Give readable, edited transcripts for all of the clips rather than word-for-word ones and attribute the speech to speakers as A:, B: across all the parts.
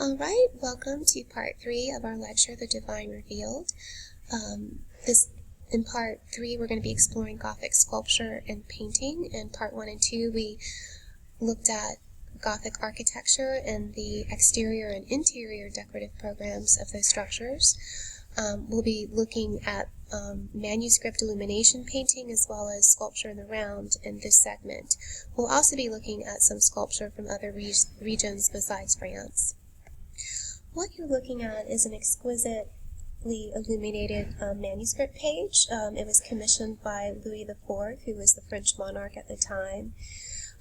A: All right, welcome to part 3 of our lecture, The Divine Revealed. In part 3, we're going to be exploring Gothic sculpture and painting. In part 1 and 2, we looked at Gothic architecture and the exterior and interior decorative programs of those structures. We'll be looking at manuscript illumination painting as well as sculpture in the round in this segment. We'll also be looking at some sculpture from other regions besides France. What you're looking at is an exquisitely illuminated manuscript page. It was commissioned by Louis IV, who was the French monarch at the time.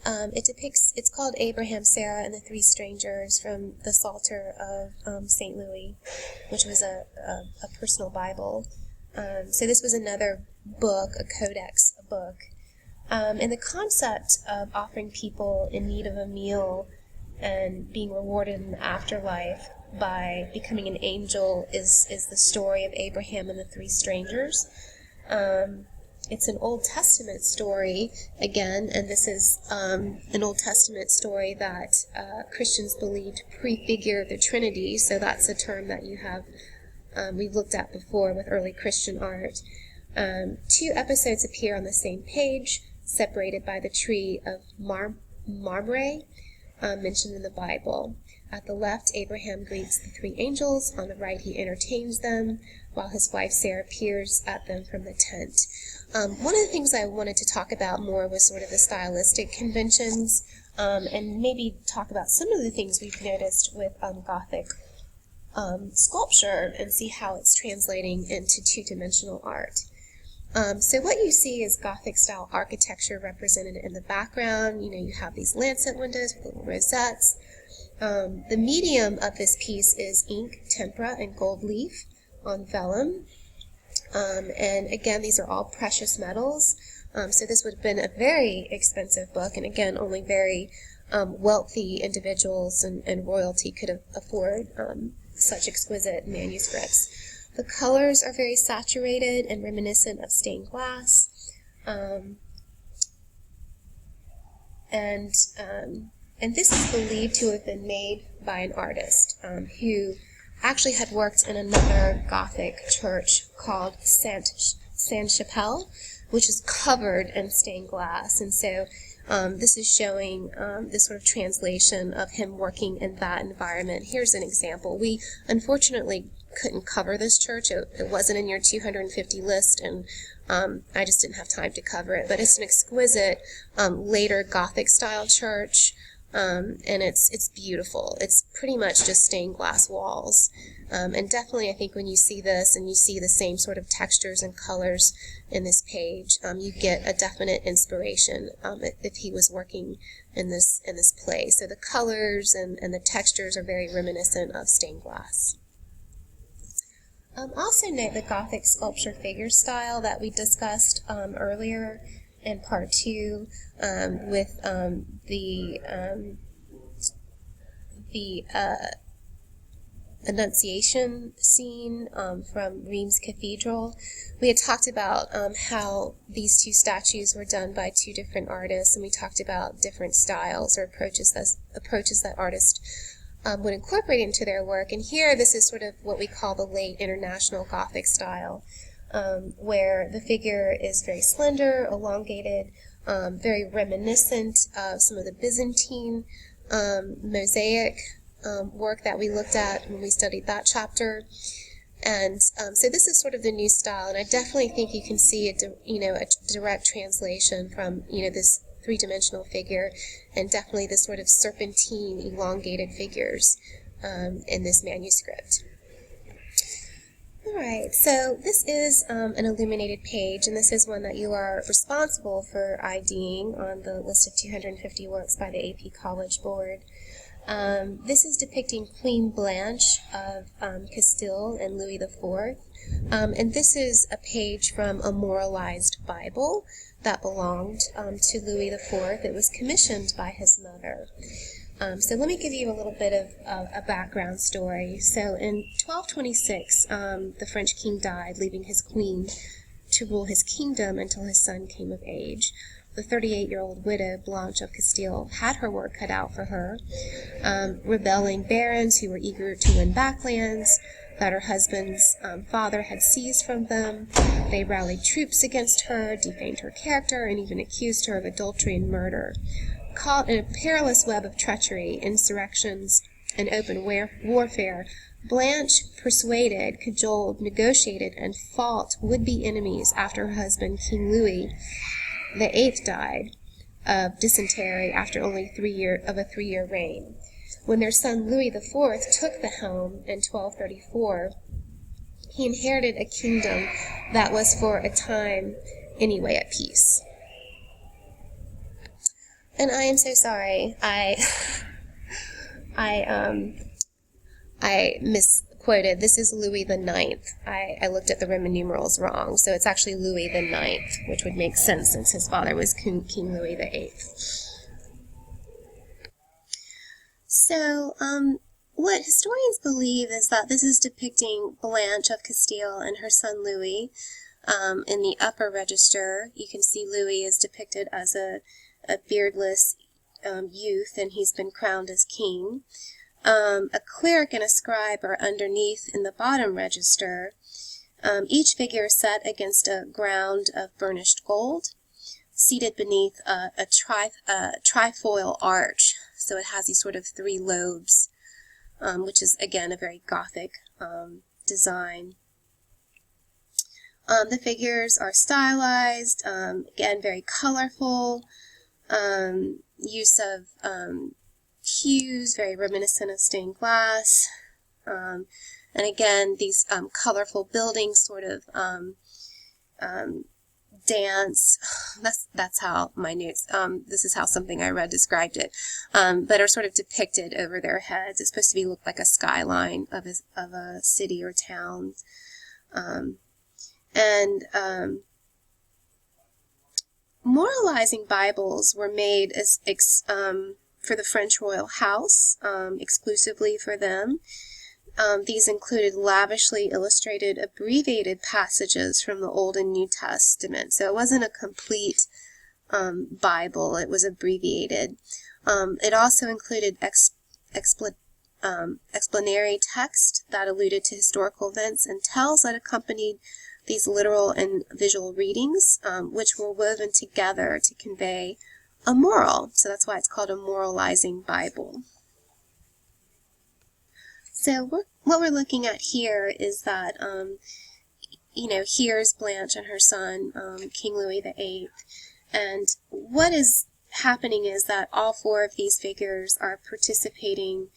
A: It's called Abraham, Sarah, and the Three Strangers from the Psalter of St. Louis, which was a personal Bible. So this was another book, a codex book. And the concept of offering people in need of a meal and being rewarded in the afterlife by becoming an angel is the story of Abraham and the Three Strangers. It's an Old Testament story, again, and this is an Old Testament story that Christians believed prefigured the Trinity, so that's a term that you have we've looked at before with early Christian art. 2 episodes appear on the same page, separated by the tree of Mamre, mentioned in the Bible. At the left, Abraham greets the 3 angels. On the right, he entertains them, while his wife Sarah peers at them from the tent. One of the things I wanted to talk about more was sort of the stylistic conventions, and maybe talk about some of the things we've noticed with Gothic sculpture and see how it's translating into 2-dimensional art. So what you see is Gothic-style architecture represented in the background. You have these lancet windows with little rosettes. The medium of this piece is ink, tempera, and gold leaf on vellum. And again, these are all precious metals. So this would have been a very expensive book, and again, only very wealthy individuals and royalty could afford such exquisite manuscripts. The colors are very saturated and reminiscent of stained glass. And this is believed to have been made by an artist who actually had worked in another Gothic church called Sainte-Chapelle, which is covered in stained glass. And so this is showing this sort of translation of him working in that environment. Here's an example. We unfortunately couldn't cover this church. It wasn't in your 250 list, and I just didn't have time to cover it. But it's an exquisite later Gothic-style church. And it's beautiful. It's pretty much just stained glass walls. And definitely I think when you see this and you see the same sort of textures and colors in this page, you get a definite inspiration if he was working in this play. So the colors and the textures are very reminiscent of stained glass. Also note the Gothic sculpture figure style that we discussed earlier in part 2 with the Annunciation scene from Reims Cathedral. We had talked about how these 2 statues were done by 2 different artists, and we talked about different styles or approaches that artists would incorporate into their work. And here, this is sort of what we call the late International Gothic style, where the figure is very slender, elongated, very reminiscent of some of the Byzantine mosaic work that we looked at when we studied that chapter. And so this is sort of the new style, and I definitely think you can see a direct translation from this 3-dimensional figure, and definitely this sort of serpentine, elongated figures in this manuscript. Alright, so this is an illuminated page, and this is one that you are responsible for IDing on the list of 250 works by the AP College Board. This is depicting Queen Blanche of Castile and Louis IV, and this is a page from a moralized Bible that belonged to Louis IV. It was commissioned by his mother. So let me give you a little bit of a background story. So in 1226, the French king died, leaving his queen to rule his kingdom until his son came of age. the 38-year-old widow Blanche of Castile had her work cut out for her. Rebelling barons who were eager to win back lands that her husband's father had seized from them. They rallied troops against her, defamed her character, and even accused her of adultery and murder. Caught in a perilous web of treachery, insurrections, and open warfare, Blanche persuaded, cajoled, negotiated, and fought would-be enemies after her husband, King Louis VIII, died of dysentery after only a 3-year reign. When their son Louis IV took the helm in 1234, he inherited a kingdom that was for a time anyway at peace. And I am so sorry. I misquoted. This is Louis IX. I looked at the Roman numerals wrong, so it's actually Louis IX, which would make sense since his father was King Louis VIII. So, what historians believe is that this is depicting Blanche of Castile and her son Louis. In the upper register, you can see Louis is depicted as a beardless youth, and he's been crowned as king. A cleric and a scribe are underneath in the bottom register. Each figure is set against a ground of burnished gold, seated beneath a trifoil arch. So it has these sort of 3 lobes, which is, again, a very Gothic design. The figures are stylized, again, very colorful, use of hues, very reminiscent of stained glass, and again, these colorful buildings sort of dance. That's how my notes, this is how something I read described it, but are sort of depicted over their heads. It's supposed to look like a skyline of a city or town. Moralizing Bibles were made as for the French royal house, exclusively for them. These included lavishly illustrated, abbreviated passages from the Old and New Testament. So it wasn't a complete Bible, it was abbreviated. It also included explanatory text that alluded to historical events and tells that accompanied these literal and visual readings, which were woven together to convey a moral. So that's why it's called a moralizing Bible. So what we're looking at here is that, here's Blanche and her son, King Louis VIII, and what is happening is that all 4 of these figures are participating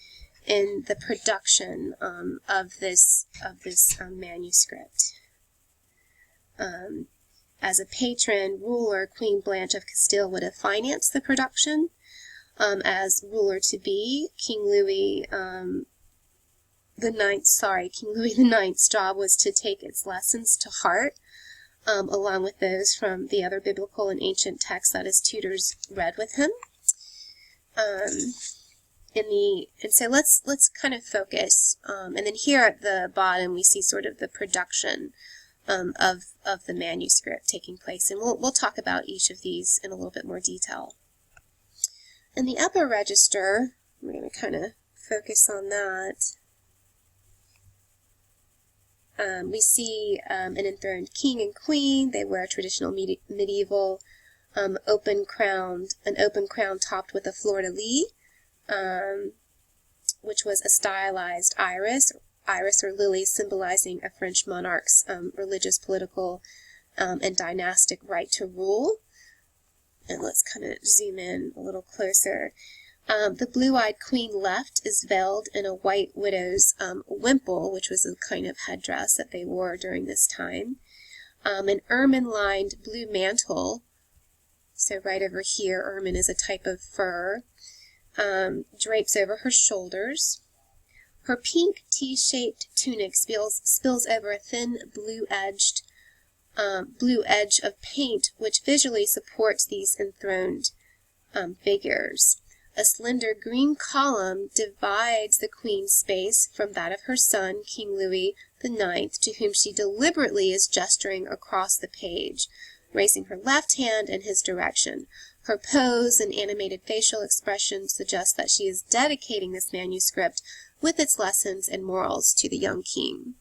A: in the production of this manuscript. As a patron ruler, Queen Blanche of Castile would have financed the production. As ruler-to-be, King Louis IX's job was to take its lessons to heart, along with those from the other biblical and ancient texts that his tutors read with him. And so let's kind of focus. And then here at the bottom we see sort of the production of the manuscript taking place, and we'll talk about each of these in a little bit more detail. In the upper register, we're going to kind of focus on that. We see an enthroned king and queen. They wear a traditional medieval open crown topped with a fleur-de-lis, which was a stylized iris or lily, symbolizing a French monarch's religious, political, and dynastic right to rule. And let's kind of zoom in a little closer. The blue-eyed queen left is veiled in a white widow's wimple, which was a kind of headdress that they wore during this time. An ermine-lined blue mantle, so right over here, ermine is a type of fur, drapes over her shoulders. Her pink T-shaped tunic spills over a thin blue edge of paint, which visually supports these enthroned figures. A slender green column divides the queen's space from that of her son, King Louis IX, to whom she deliberately is gesturing across the page. raising her left hand in his direction. Her pose and animated facial expressions suggest that she is dedicating this manuscript with its lessons and morals to the young king.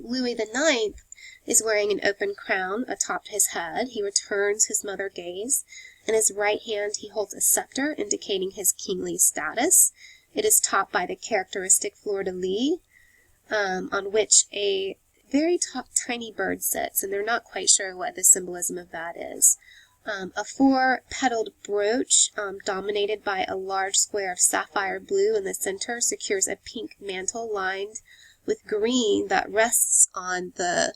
A: Louis IX is wearing an open crown atop his head. He returns his mother gaze. In his right hand he holds a scepter indicating his kingly status. It is topped by the characteristic fleur-de-lis, on which a very tiny bird sits, and they're not quite sure what the symbolism of that is. A four-petaled brooch, dominated by a large square of sapphire blue in the center, secures a pink mantle lined with green that rests on the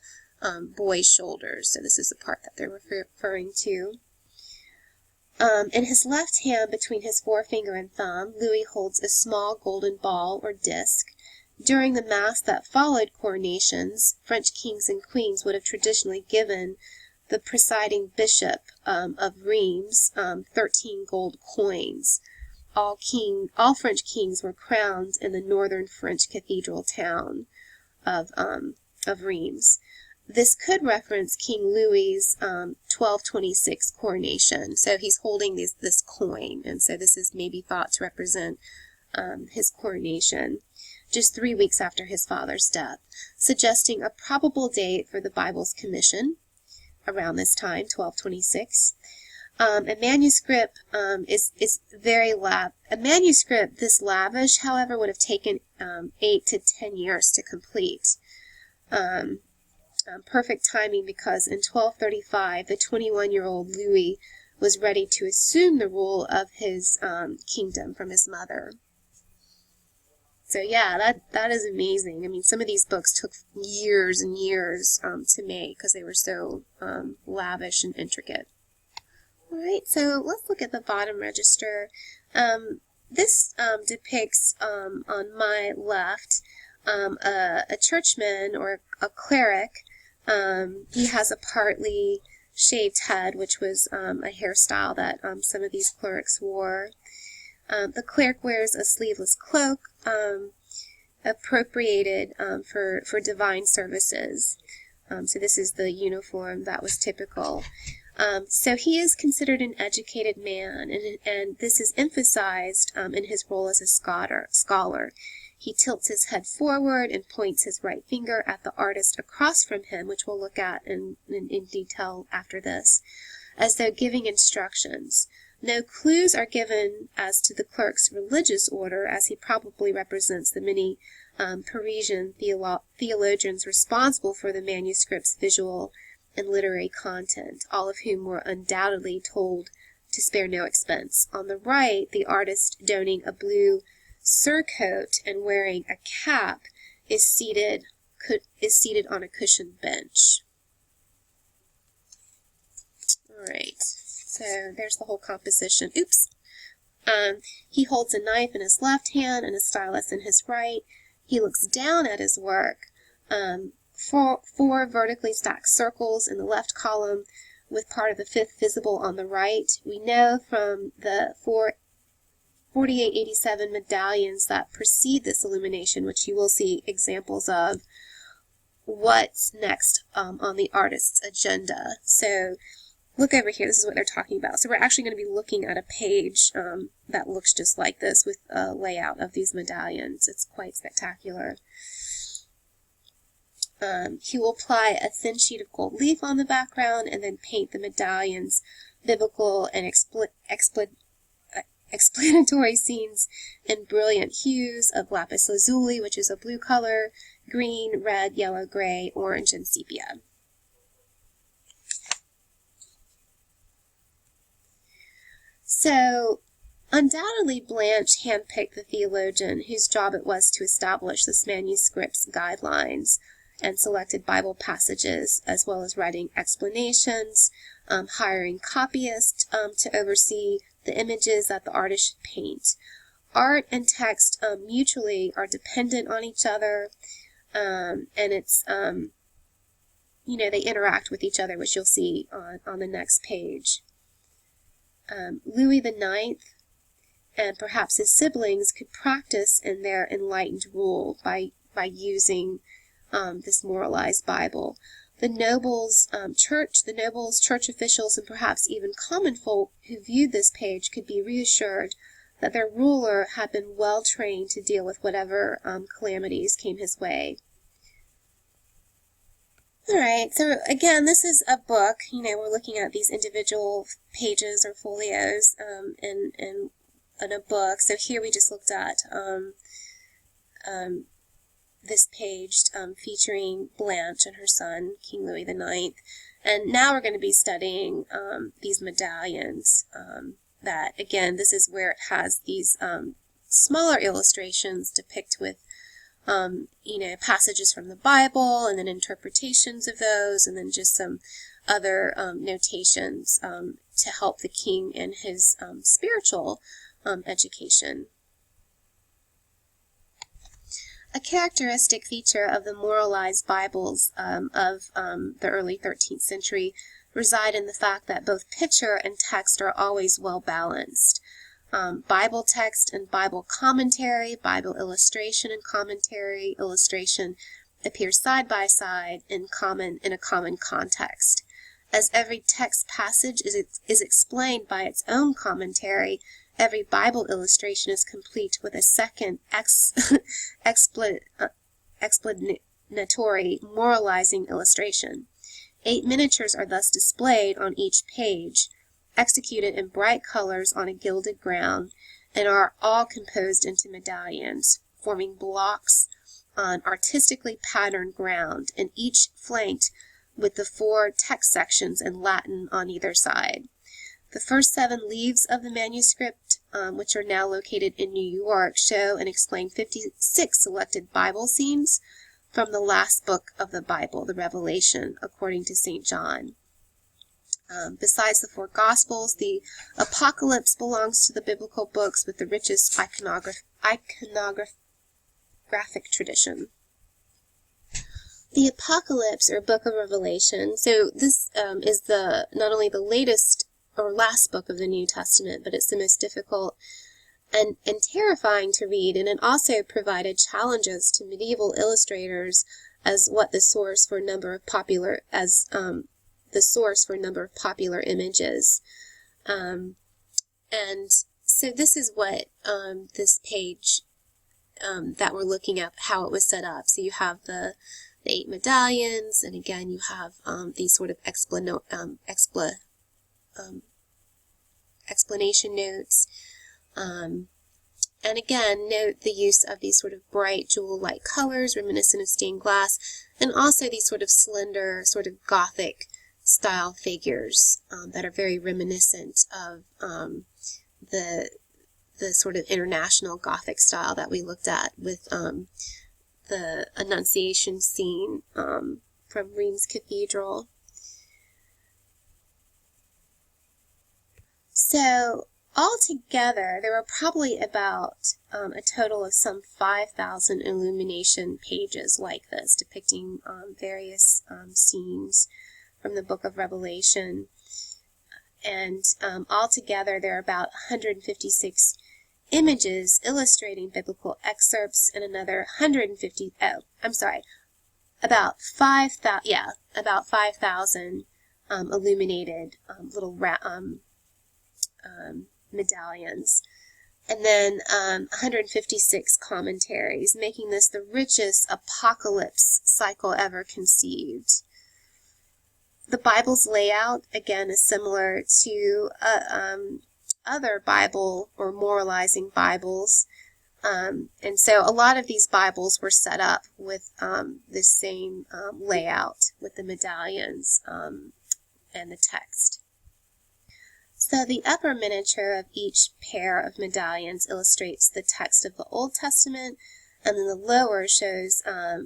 A: boy's shoulders. So this is the part that they're referring to. In his left hand, between his forefinger and thumb, Louis holds a small golden ball or disc. During the mass that followed coronations, French kings and queens would have traditionally given the presiding bishop of Reims 13 gold coins. All French kings were crowned in the northern French cathedral town of Reims. This could reference King Louis's 1226 coronation. So he's holding this coin, and so this is maybe thought to represent his coronation, just 3 weeks after his father's death, suggesting a probable date for the Bible's commission around this time, 1226. A manuscript is very a manuscript this lavish, however, would have taken 8 to 10 years to complete. Perfect timing, because in 1235 the 21-year-old Louis was ready to assume the rule of his kingdom from his mother. So yeah, that is amazing. I mean, some of these books took years and years to make because they were so lavish and intricate. Alright, so let's look at the bottom register. This depicts, on my left, a churchman or a cleric. He has a partly shaved head, which was a hairstyle that some of these clerics wore. The cleric wears a sleeveless cloak, appropriated for divine services. So this is the uniform that was typical. So he is considered an educated man, and this is emphasized in his role as a scholar. He tilts his head forward and points his right finger at the artist across from him, which we'll look at in detail after this, as though giving instructions. No clues are given as to the clerk's religious order, as he probably represents the many Parisian theologians responsible for the manuscript's visual and literary content, all of whom were undoubtedly told to spare no expense. On the right, the artist, donning a blue surcoat and wearing a cap, is seated on a cushioned bench. Alright, so there's the whole composition. Oops! He holds a knife in his left hand and a stylus in his right. He looks down at his work. Four vertically stacked circles in the left column, with part of the fifth visible on the right. We know from the 4887 medallions that precede this illumination, which you will see examples of, what's next on the artist's agenda. So look over here, this is what they're talking about. So we're actually going to be looking at a page that looks just like this with a layout of these medallions. It's quite spectacular. He will apply a thin sheet of gold leaf on the background and then paint the medallions biblical and explanatory scenes in brilliant hues of lapis lazuli, which is a blue color, green, red, yellow, gray, orange, and sepia. So, undoubtedly Blanche handpicked the theologian whose job it was to establish this manuscript's guidelines, and selected Bible passages, as well as writing explanations, hiring copyists to oversee the images that the artist should paint. Art and text mutually are dependent on each other, and it's, they interact with each other, which you'll see on the next page. Louis IX and perhaps his siblings could practice in their enlightened rule by using this moralized Bible. The nobles, church officials, and perhaps even common folk who viewed this page could be reassured that their ruler had been well trained to deal with whatever calamities came his way. Alright, so again, this is a book. We're looking at these individual pages or folios in a book. So here we just looked at this page featuring Blanche and her son, King Louis IX. And now we're going to be studying these medallions. That, again, this is where it has these smaller illustrations depict with passages from the Bible, and then interpretations of those, and then just some other notations to help the king in his spiritual education. A characteristic feature of the moralized Bibles of the early 13th century reside in the fact that both picture and text are always well balanced. Bible text and Bible commentary, Bible illustration and commentary, illustration appear side by side in a common context. As every text passage is explained by its own commentary, every Bible illustration is complete with a second explanatory, moralizing illustration. 8 miniatures are thus displayed on each page, executed in bright colors on a gilded ground, and are all composed into medallions, forming blocks on artistically patterned ground, and each flanked with the 4 text sections in Latin on either side. The first 7 leaves of the manuscript, which are now located in New York, show and explain 56 selected Bible scenes from the last book of the Bible, the Revelation, according to St. John. Besides the 4 Gospels, the Apocalypse belongs to the biblical books with the richest iconographic tradition. The Apocalypse, or Book of Revelation, so this is not only the latest or last book of the New Testament, but it's the most difficult and terrifying to read, and it also provided challenges to medieval illustrators as the source for a number of popular images. And so this is what this page that we're looking at, how it was set up. So you have the 8 medallions, and again you have these sort of explanation notes. And again, note the use of these sort of bright jewel-like colors reminiscent of stained glass, and also these sort of slender, sort of Gothic style figures that are very reminiscent of the sort of international Gothic style that we looked at with the Annunciation scene from Rheims Cathedral. So altogether, there were probably about a total of some 5,000 illumination pages like this, depicting various scenes from the Book of Revelation. And altogether, there are about 156 images illustrating biblical excerpts, and another about 5,000 illuminated little medallions, and then 156 commentaries, making this the richest apocalypse cycle ever conceived. The Bible's layout, again, is similar to other Bible or moralizing Bibles, and so a lot of these Bibles were set up with this same layout with the medallions and the text. So the upper miniature of each pair of medallions illustrates the text of the Old Testament, and then the lower shows a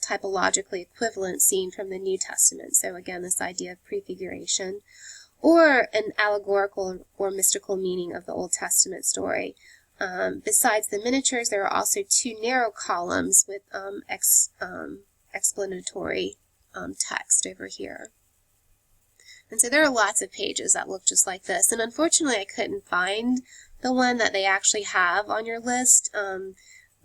A: typologically equivalent scene from the New Testament. So again, this idea of prefiguration, or an allegorical or mystical meaning of the Old Testament story. Besides the miniatures, there are also 2 narrow columns with explanatory text over here. And so there are lots of pages that look just like this, and unfortunately I couldn't find the one that they actually have on your list,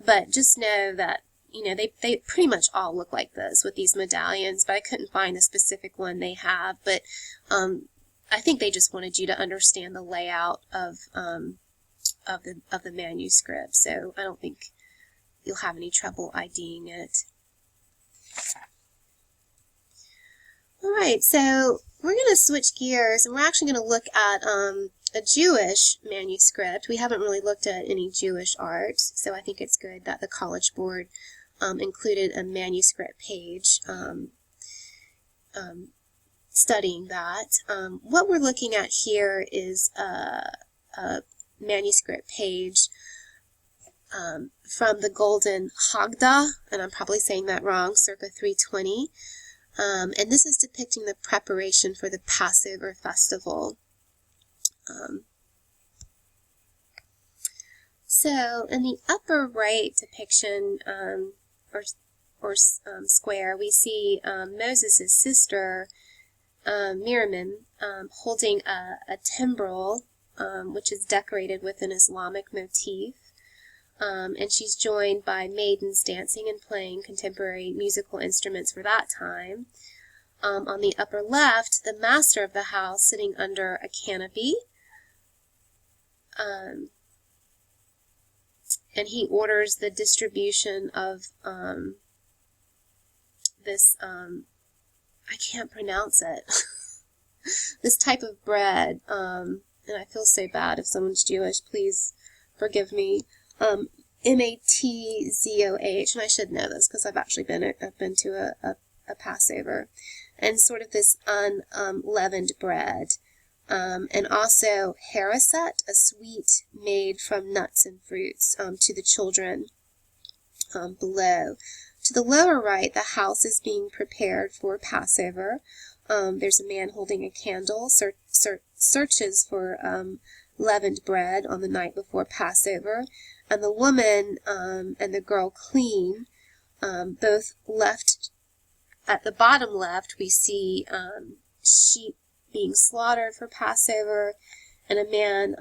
A: but just know that, you know, they pretty much all look like this with these medallions, but I couldn't find a specific one they have. But I think they just wanted you to understand the layout of the manuscript, so I don't think you'll have any trouble IDing it. All right, so we're going to switch gears, and we're actually going to look at a Jewish manuscript. We haven't really looked at any Jewish art, so I think it's good that the College Board included a manuscript page studying that. What we're looking at here is a manuscript page from the Golden Haggadah, and I'm probably saying that wrong, circa 320. And this is depicting the preparation for the Passover festival. So in the upper right depiction, or square, we see Moses' sister, Miriam, holding a timbrel, which is decorated with an Islamic motif. And she's joined by maidens dancing and playing contemporary musical instruments for that time. On the upper left, the master of the house sitting under a canopy. And he orders the distribution of this, I can't pronounce it, this type of bread. And I feel so bad if someone's Jewish, please forgive me. Matzoh, and I should know this because I've actually been to a Passover, and sort of this unleavened bread, and also harasset, a sweet made from nuts and fruits, to the children below. To the lower right, the house is being prepared for Passover. There's a man holding a candle, searches for leavened bread on the night before Passover, and the woman and the girl clean, both left. At the bottom left, we see sheep being slaughtered for Passover, and a man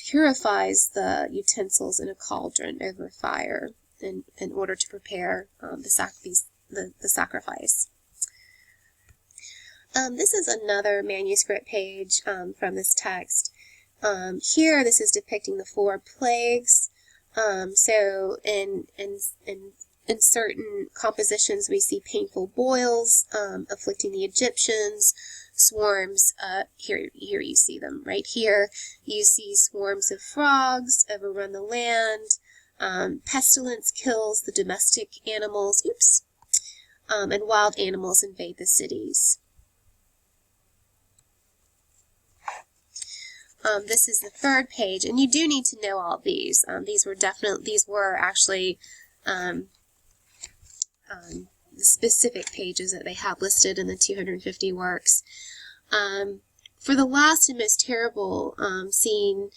A: purifies the utensils in a cauldron over fire in order to prepare the sacrifice. This is another manuscript page from this text. Here, this is depicting the 4 plagues. So in certain compositions, we see painful boils afflicting the Egyptians, swarms. Here you see them right here. You see swarms of frogs overrun the land. Pestilence kills the domestic animals. And wild animals invade the cities. This is the 3rd page, and you do need to know all these. These were actually the specific pages that they have listed in the 250 works. For the last and most terrible scene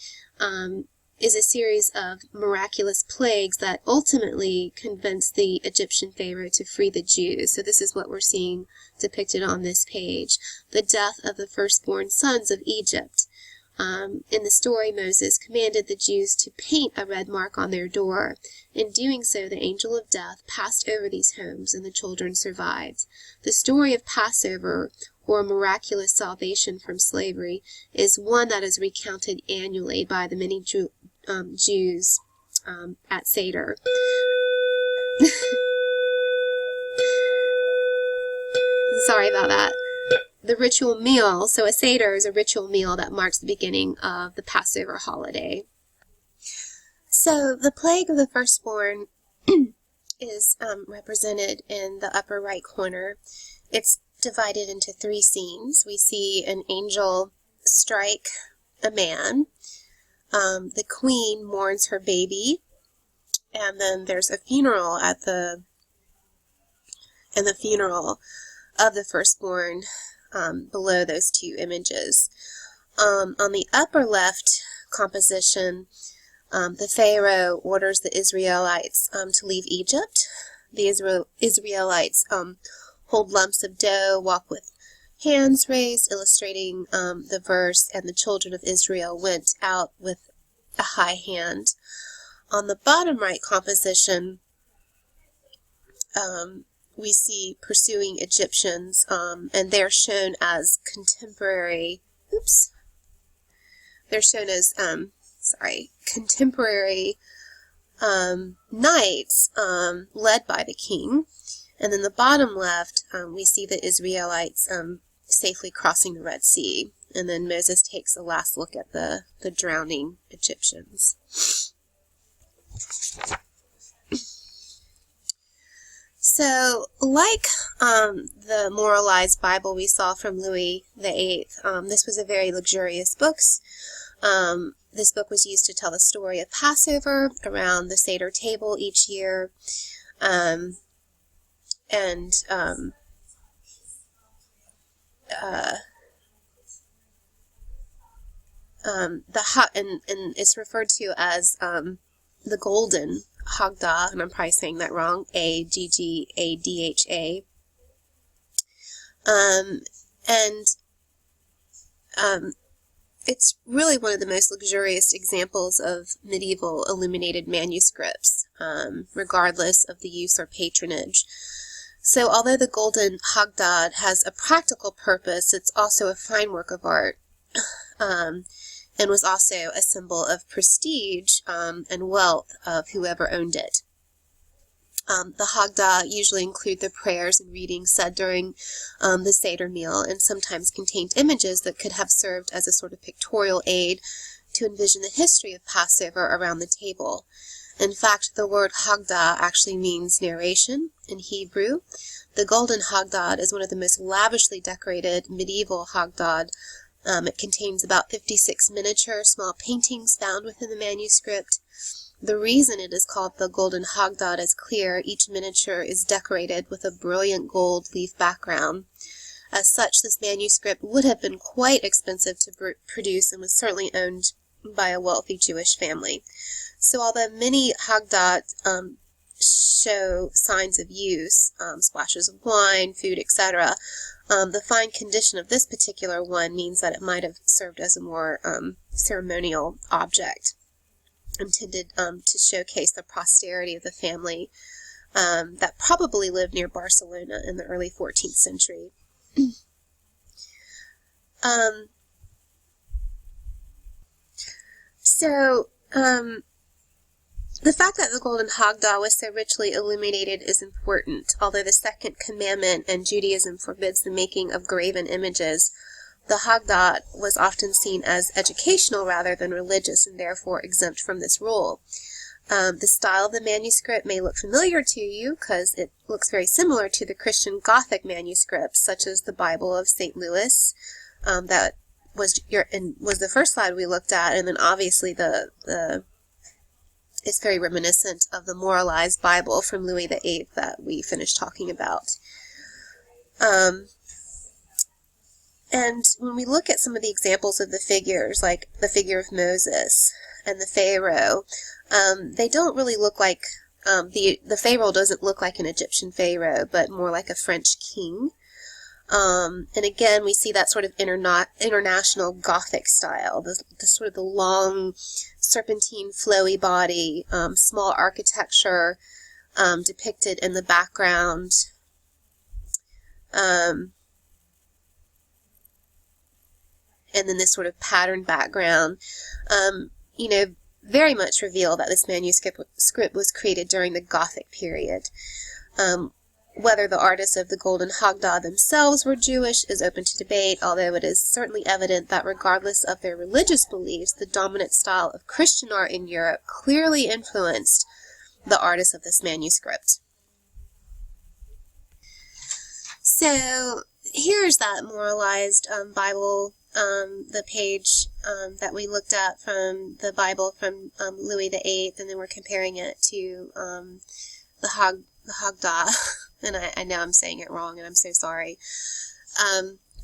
A: is a series of miraculous plagues that ultimately convinced the Egyptian pharaoh to free the Jews. So this is what we're seeing depicted on this page. The death of the firstborn sons of Egypt. In the story, Moses commanded the Jews to paint a red mark on their door. In doing so, the angel of death passed over these homes, and the children survived. The story of Passover, or miraculous salvation from slavery, is one that is recounted annually by the many Jews at Seder. Sorry about that. The ritual meal, so a Seder is a ritual meal that marks the beginning of the Passover holiday. So the plague of the firstborn is represented in the upper right corner. It's divided into 3 scenes. We see an angel strike a man. The queen mourns her baby, and then there's a funeral at the funeral of the firstborn. Below those 2 images. On the upper left composition, the Pharaoh orders the Israelites to leave Egypt. The Israelites hold lumps of dough, walk with hands raised, illustrating the verse, and the children of Israel went out with a high hand. On the bottom right composition, we see pursuing Egyptians, and they're shown as contemporary, contemporary knights led by the king. And then the bottom left, we see the Israelites safely crossing the Red Sea. And then Moses takes a last look at the drowning Egyptians. So, like the Moralized Bible we saw from Louis VIII, this was a very luxurious book. This book was used to tell the story of Passover around the Seder table each year. And it's referred to as the Golden Haggadah, and I'm probably saying that wrong, Aggadha. It's really one of the most luxurious examples of medieval illuminated manuscripts, regardless of the use or patronage. So although the Golden Haggadah has a practical purpose, it's also a fine work of art, and was also a symbol of prestige and wealth of whoever owned it. The Haggadah usually include the prayers and readings said during the Seder meal, and sometimes contained images that could have served as a sort of pictorial aid to envision the history of Passover around the table. In fact, the word Haggadah actually means narration in Hebrew. The Golden Haggadah is one of the most lavishly decorated medieval Haggadah. It contains about 56 miniature small paintings found within the manuscript. The reason it is called the Golden Haggadah is clear. Each miniature is decorated with a brilliant gold leaf background. As such, this manuscript would have been quite expensive to produce and was certainly owned by a wealthy Jewish family. So although many Haggadah show signs of use, splashes of wine, food, etc., the fine condition of this particular one means that it might have served as a more ceremonial object, intended to showcase the posterity of the family that probably lived near Barcelona in the early 14th century. The fact that the Golden Haggadah was so richly illuminated is important. Although the second commandment and Judaism forbids the making of graven images, the Haggadah was often seen as educational rather than religious, and therefore exempt from this rule. The style of the manuscript may look familiar to you because it looks very similar to the Christian Gothic manuscripts, such as the Bible of St. Louis, that was the first slide we looked at, and then obviously it's very reminiscent of the Moralized Bible from Louis VIII that we finished talking about. And when we look at some of the examples of the figures, like the figure of Moses and the Pharaoh, they don't really look like, the Pharaoh doesn't look like an Egyptian Pharaoh, but more like a French king. And again, we see that sort of international Gothic style, the sort of the long, serpentine, flowy body, small architecture depicted in the background. And then this sort of patterned background, very much reveal that this manuscript was created during the Gothic period. Whether the artists of the Golden Haggadah themselves were Jewish is open to debate, although it is certainly evident that regardless of their religious beliefs, the dominant style of Christian art in Europe clearly influenced the artists of this manuscript. So here's that Moralized Bible, the page that we looked at from the Bible from Louis VIII, and then we're comparing it to the Haggadah. And I know I'm saying it wrong, and I'm so sorry.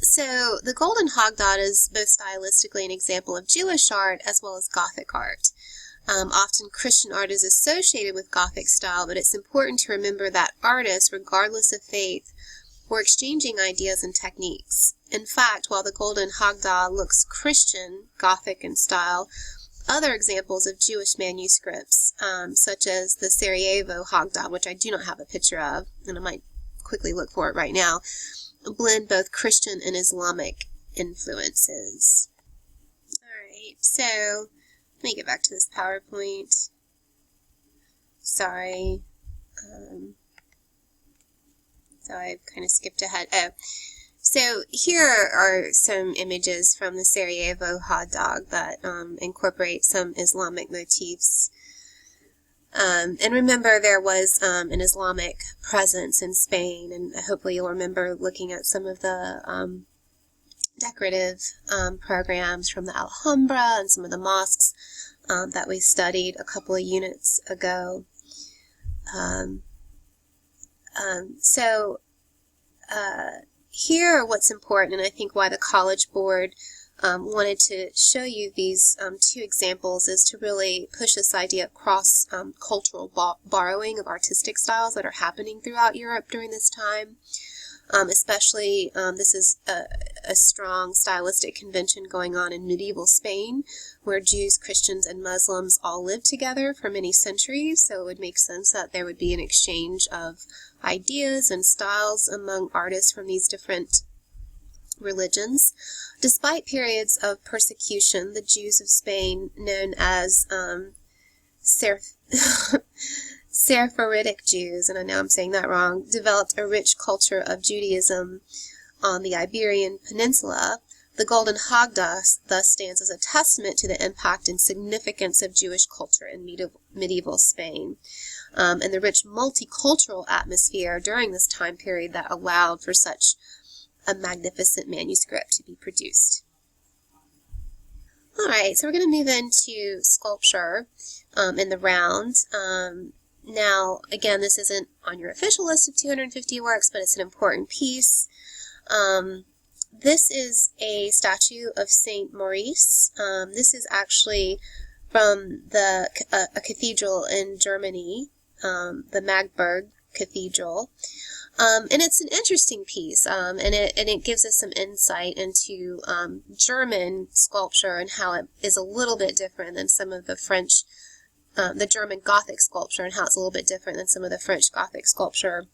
A: So the Golden Haggadah is both stylistically an example of Jewish art as well as Gothic art. Often Christian art is associated with Gothic style, but it's important to remember that artists, regardless of faith, were exchanging ideas and techniques. In fact, while the Golden Haggadah looks Christian, Gothic in style, other examples of Jewish manuscripts, such as the Sarajevo Haggadah, which I do not have a picture of, and I might quickly look for it right now, blend both Christian and Islamic influences. Alright, so let me get back to this PowerPoint. Sorry. So I kind of skipped ahead. Oh, so here are some images from the Sarajevo Haggadah that incorporate some Islamic motifs. And remember, there was an Islamic presence in Spain, and hopefully you'll remember looking at some of the decorative programs from the Alhambra and some of the mosques that we studied a couple of units ago. Here, what's important, and I think why the College Board wanted to show you these two examples, is to really push this idea of cross-cultural borrowing of artistic styles that are happening throughout Europe during this time. Especially, this is a strong stylistic convention going on in medieval Spain, where Jews, Christians, and Muslims all lived together for many centuries, so it would make sense that there would be an exchange of ideas and styles among artists from these different religions. Despite periods of persecution, the Jews of Spain, known as Sephardic Jews, and I know I'm saying that wrong, developed a rich culture of Judaism on the Iberian Peninsula. The Golden Haggadah thus stands as a testament to the impact and significance of Jewish culture in medieval Spain, and the rich multicultural atmosphere during this time period that allowed for such a magnificent manuscript to be produced. Alright, so we're going to move into sculpture in the round. Now, again, this isn't on your official list of 250 works, but it's an important piece. This is a statue of Saint Maurice. This is actually from a cathedral in Germany, the Magdeburg Cathedral. And it's an interesting piece, and it gives us some insight into German sculpture and how it is a little bit different than some of the French, the German Gothic sculpture, and how it's a little bit different than some of the French Gothic sculpture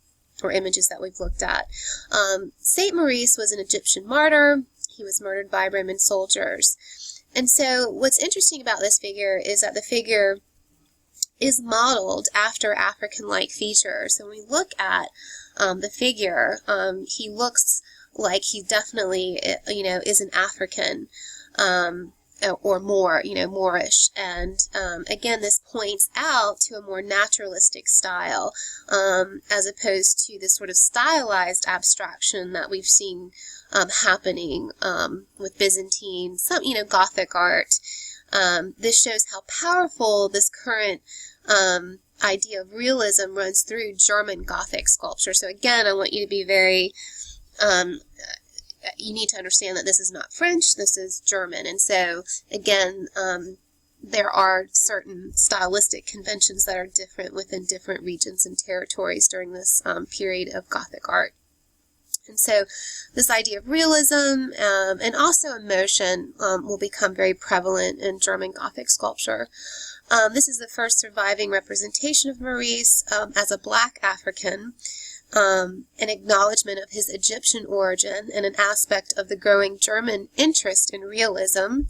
A: or images that we've looked at. Saint Maurice was an Egyptian martyr. He was murdered by Roman soldiers. And so what's interesting about this figure is that the figure is modeled after African-like features. So when we look at the figure, he looks like he definitely, is an African, or more, Moorish. And again, this points out to a more naturalistic style, as opposed to this sort of stylized abstraction that we've seen happening with Byzantine, some, Gothic art. This shows how powerful this current idea of realism runs through German Gothic sculpture. So again, I want you to be very, you need to understand that this is not French, this is German. And so, again, there are certain stylistic conventions that are different within different regions and territories during this period of Gothic art. And so this idea of realism and also emotion will become very prevalent in German Gothic sculpture. This is the first surviving representation of Maurice as a black African, an acknowledgement of his Egyptian origin, and an aspect of the growing German interest in realism,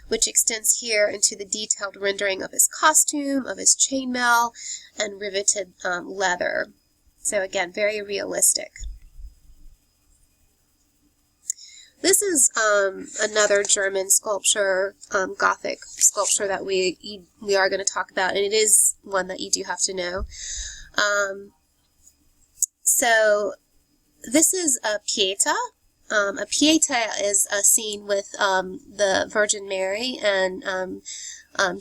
A: which extends here into the detailed rendering of his costume, of his chainmail, and riveted leather. So again, very realistic. This is another German sculpture, Gothic sculpture that we are going to talk about, and it is one that you do have to know. So this is a Pietà. A Pietà is a scene with the Virgin Mary and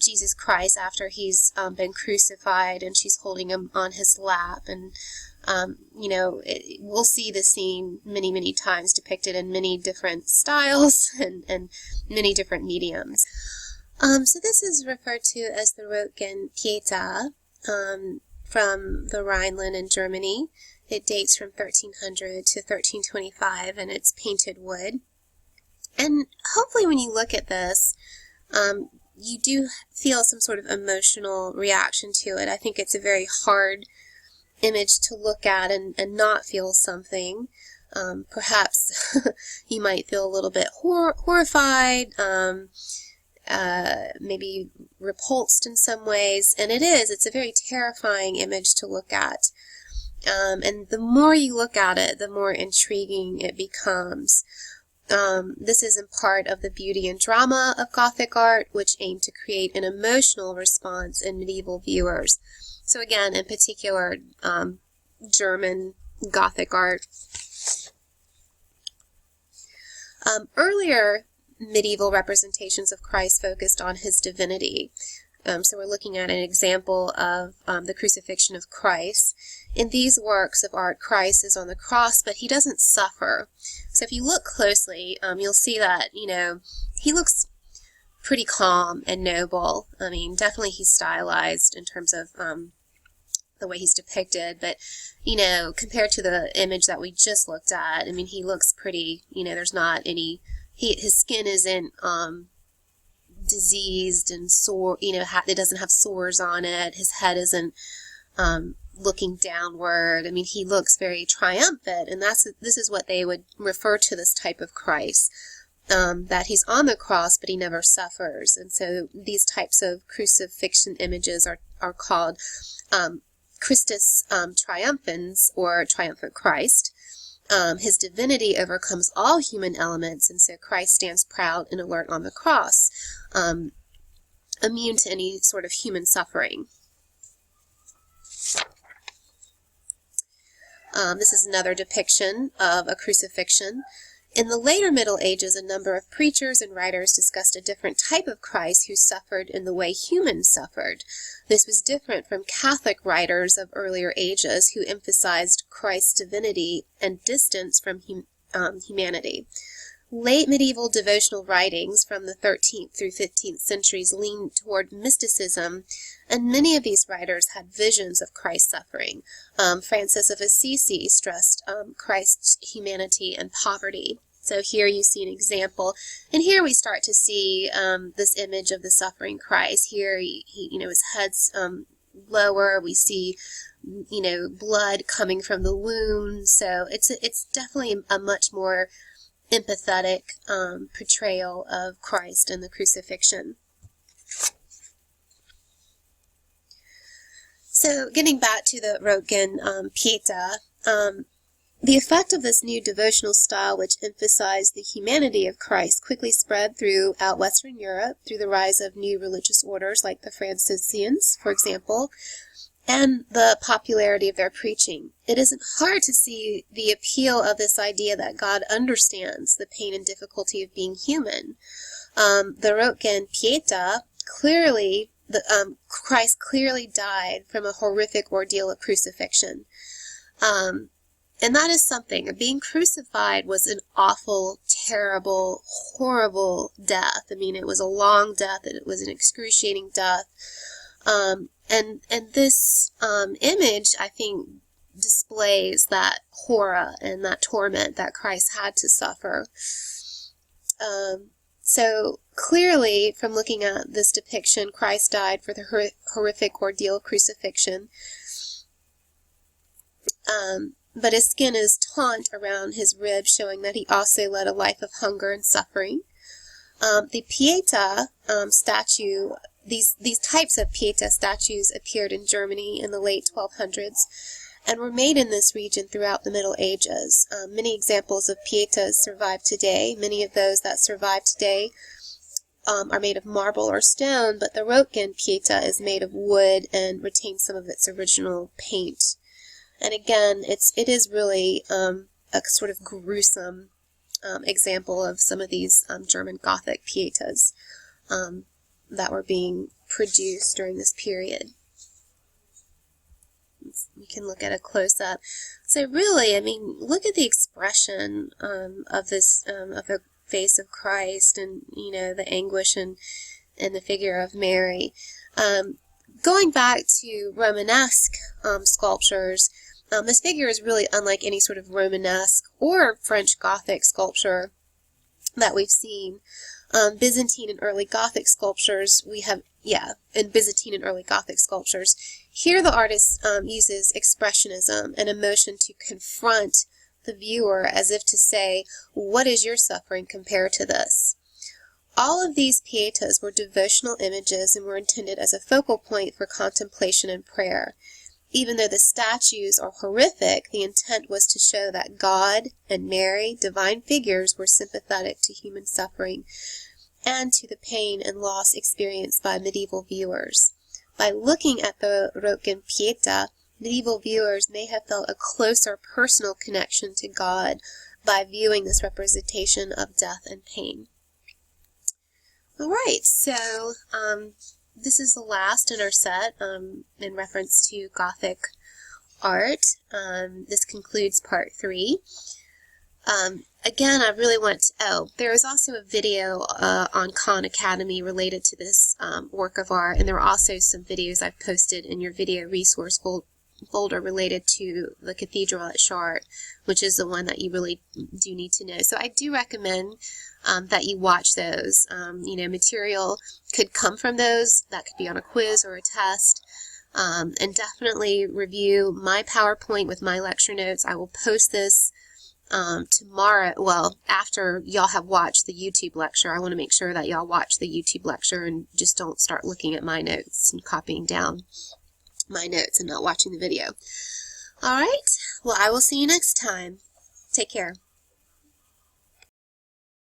A: Jesus Christ after he's been crucified, and she's holding him on his lap. And we'll see the scene many, many times depicted in many different styles and many different mediums. So this is referred to as the Röntgen Pietà from the Rhineland in Germany. It dates from 1300 to 1325, and it's painted wood. And hopefully when you look at this, you do feel some sort of emotional reaction to it. I think it's a very hard image to look at and not feel something. Perhaps you might feel a little bit horrified, maybe repulsed in some ways, and it's a very terrifying image to look at. And the more you look at it, the more intriguing it becomes. This is in part of the beauty and drama of Gothic art, which aim to create an emotional response in medieval viewers. So again, in particular, German Gothic art. Earlier medieval representations of Christ focused on his divinity. So we're looking at an example of the crucifixion of Christ. In these works of art, Christ is on the cross, but he doesn't suffer. So if you look closely, you'll see that, he looks pretty calm and noble. I mean, definitely he's stylized in terms of the way he's depicted, but, compared to the image that we just looked at, I mean, he looks pretty, there's not any, his skin isn't diseased and sore, it doesn't have sores on it, his head isn't looking downward. I mean, he looks very triumphant, and this is what they would refer to this type of Christ, that he's on the cross, but he never suffers. And so these types of crucifixion images are called Christus triumphans, or triumphant Christ. His divinity overcomes all human elements, and so Christ stands proud and alert on the cross, immune to any sort of human suffering. This is another depiction of a crucifixion. In the later Middle Ages, a number of preachers and writers discussed a different type of Christ who suffered in the way humans suffered. This was different from Catholic writers of earlier ages who emphasized Christ's divinity and distance from humanity. Late medieval devotional writings from the 13th through 15th centuries leaned toward mysticism, and many of these writers had visions of Christ's suffering. Francis of Assisi stressed Christ's humanity and poverty. So here you see an example, and here we start to see this image of the suffering Christ. Here, his head's lower. We see, blood coming from the wound. So it's definitely a much more empathetic portrayal of Christ and the crucifixion. So getting back to the Röntgen Pietà, the effect of this new devotional style, which emphasized the humanity of Christ, quickly spread throughout Western Europe through the rise of new religious orders like the Franciscans, for example, and the popularity of their preaching. It isn't hard to see the appeal of this idea that God understands the pain and difficulty of being human. The Röntgen Pietà Christ clearly died from a horrific ordeal of crucifixion. And that is something. Being crucified was an awful, terrible, horrible death. I mean, it was a long death, and it was an excruciating death. And this image, I think, displays that horror and that torment that Christ had to suffer. So clearly, from looking at this depiction, Christ died for the horrific ordeal of crucifixion. But his skin is taunt around his ribs, showing that he also led a life of hunger and suffering. The Pietà statue, these types of Pietà statues appeared in Germany in the late 1200s and were made in this region throughout the Middle Ages. Many examples of Pietas survive today. Many of those that survive today are made of marble or stone, but the Röntgen Pietà is made of wood and retains some of its original paint. And again, it is really a sort of gruesome example of some of these German Gothic Pietas that were being produced during this period. You can look at a close-up. So really, I mean, look at the expression of this of the face of Christ, and the anguish and the figure of Mary. Going back to Romanesque sculptures, this figure is really unlike any sort of Romanesque or French Gothic sculpture that we've seen. Byzantine and early Gothic sculptures, we have, in Byzantine and early Gothic sculptures, here the artist uses expressionism and emotion to confront the viewer as if to say, what is your suffering compared to this? All of these pietas were devotional images and were intended as a focal point for contemplation and prayer. Even though the statues are horrific, the intent was to show that God and Mary, divine figures, were sympathetic to human suffering and to the pain and loss experienced by medieval viewers. By looking at the Rotgen Pieta, medieval viewers may have felt a closer personal connection to God by viewing this representation of death and pain. All right, so this is the last in our set in reference to Gothic art. This concludes part 3. Again, I really want to, there is also a video on Khan Academy related to this work of art, and there are also some videos I've posted in your video resource folder related to the cathedral at Chartres, which is the one that you really do need to know. So I do recommend that you watch those. Material could come from those. That could be on a quiz or a test. And definitely review my PowerPoint with my lecture notes. I will post this tomorrow, well, after y'all have watched the YouTube lecture. I want to make sure that y'all watch the YouTube lecture and just don't start looking at my notes and copying down my notes and not watching the video. All right, well, I will see you next time. Take care.